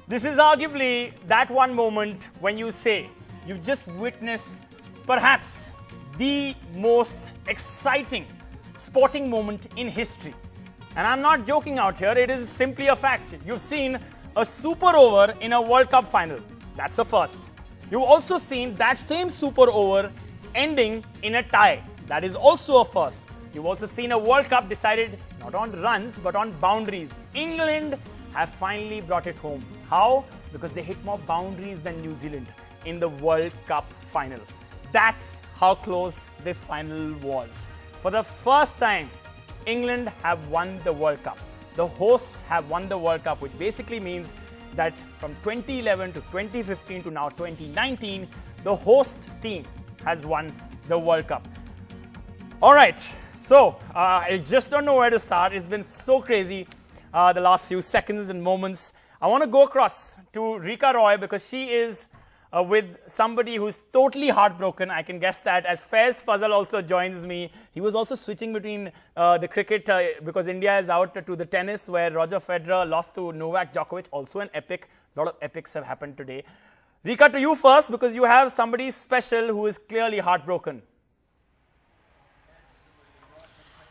This is arguably that one moment when you say you've just witnessed perhaps the most exciting sporting moment in history. And I'm not joking out here, it is simply a fact. You've seen a super over in a World Cup final. That's a first. You've also seen that same super over ending in a tie. That is also a first. You've also seen a World Cup decided not on runs but on boundaries. England have finally brought it home. How? Because they hit more boundaries than New Zealand in the World Cup final. That's how close this final was. For the first time, England have won the World Cup. The hosts have won the World Cup, which basically means that from 2011 to 2015 to now 2019, the host team has won the World Cup. All right, so I just don't know where to start. It's been so crazy the last few seconds and moments. I want to go across to Rika Roy because she is with somebody who's totally heartbroken. I can guess that, as Faiz Fazal also joins me. He was also switching between the cricket because India is out to the tennis where Roger Federer lost to Novak Djokovic. Also an epic. A lot of epics have happened today. Rika, to you first because you have somebody special who is clearly heartbroken.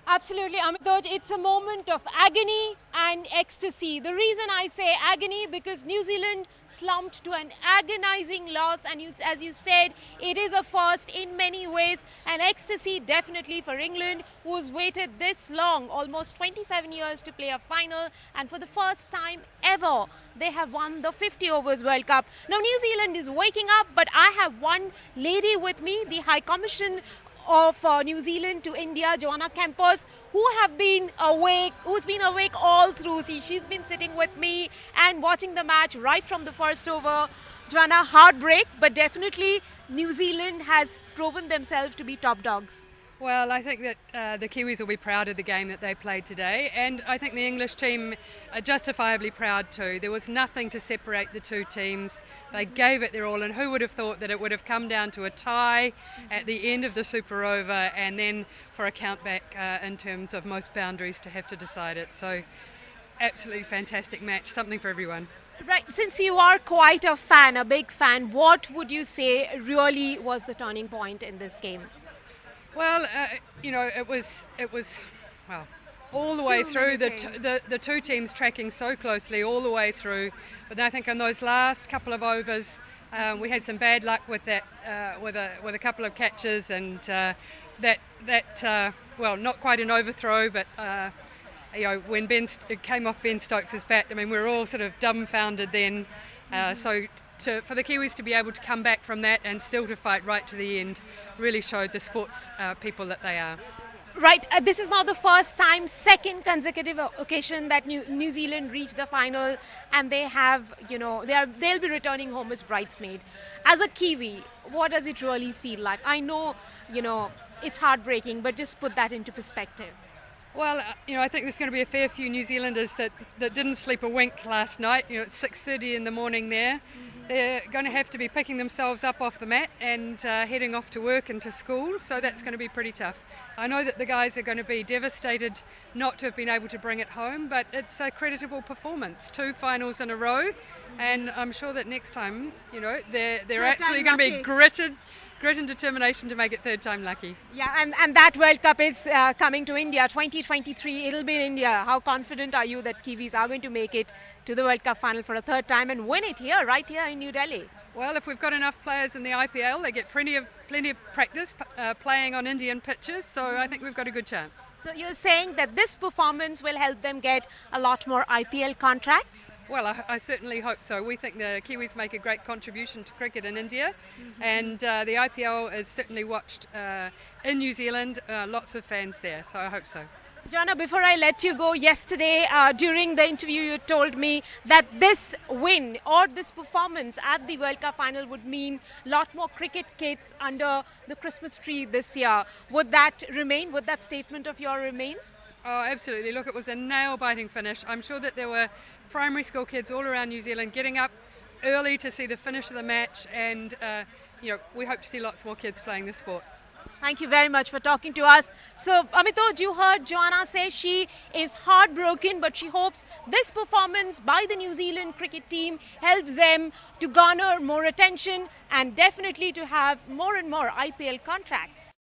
Absolutely, Amitoj. It's a moment of agony and ecstasy. The reason I say agony because New Zealand slumped to an agonizing loss, and as you said, it is a first in many ways, and ecstasy definitely for England, who's waited this long, almost 27 years to play a final, and for the first time ever, they have won the 50 overs World Cup. Now, New Zealand is waking up, but I have one lady with me, the High Commission of New Zealand to India, Joanna Campos, who's been awake all through. See, she's been sitting with me and watching the match right from the first over. Joanna, heartbreak, but definitely New Zealand has proven themselves to be top dogs. Well, I think that the Kiwis will be proud of the game that they played today, and I think the English team are justifiably proud too. There was nothing to separate the two teams. They gave it their all, and who would have thought that it would have come down to a tie at the end of the super over and then for a countback in terms of most boundaries to have to decide it. So absolutely fantastic match, something for everyone. Right, since you are quite a fan, a big fan, what would you say really was the turning point in this game? Well, it was all the way through, the two teams tracking so closely all the way through. But I think in those last couple of overs, we had some bad luck with that, with a couple of catches, and not quite an overthrow, but when it came off Ben Stokes' bat, I mean, we were all sort of dumbfounded then. For the Kiwis to be able to come back from that and still to fight right to the end really showed the sports people that they are. Right, this is now the second consecutive occasion that New Zealand reached the final, and they have, they'll be returning home as bridesmaid. As a Kiwi, what does it really feel like? I know, it's heartbreaking, but just put that into perspective. Well, I think there's going to be a fair few New Zealanders that didn't sleep a wink last night. It's 6:30 in the morning there. They're going to have to be picking themselves up off the mat and heading off to work and to school, so that's going to be pretty tough. I know that the guys are going to be devastated not to have been able to bring it home, but it's a creditable performance. 2 finals in a row, and I'm sure that next time, they're actually going to be grit and determination to make it third time lucky. Yeah, and that World Cup is coming to India, 2023. It'll be in India. How confident are you that Kiwis are going to make it to the World Cup final for a third time and win it right here in New Delhi? Well, if we've got enough players in the IPL, they get plenty of practice playing on Indian pitches, so I think we've got a good chance. So you're saying that this performance will help them get a lot more IPL contracts? Well, I certainly hope so. We think the Kiwis make a great contribution to cricket in India, and the IPL is certainly watched in New Zealand, lots of fans there, so I hope so. Joanna, before I let you go, yesterday during the interview you told me that this win or this performance at the World Cup final would mean a lot more cricket kits under the Christmas tree this year. Would that remain? Would that statement of yours remain? Oh, absolutely. Look, it was a nail-biting finish. I'm sure that there were primary school kids all around New Zealand getting up early to see the finish of the match, and we hope to see lots more kids playing this sport. Thank you very much for talking to us. So, Amitoj, you heard Joanna say she is heartbroken, but she hopes this performance by the New Zealand cricket team helps them to garner more attention and definitely to have more and more IPL contracts.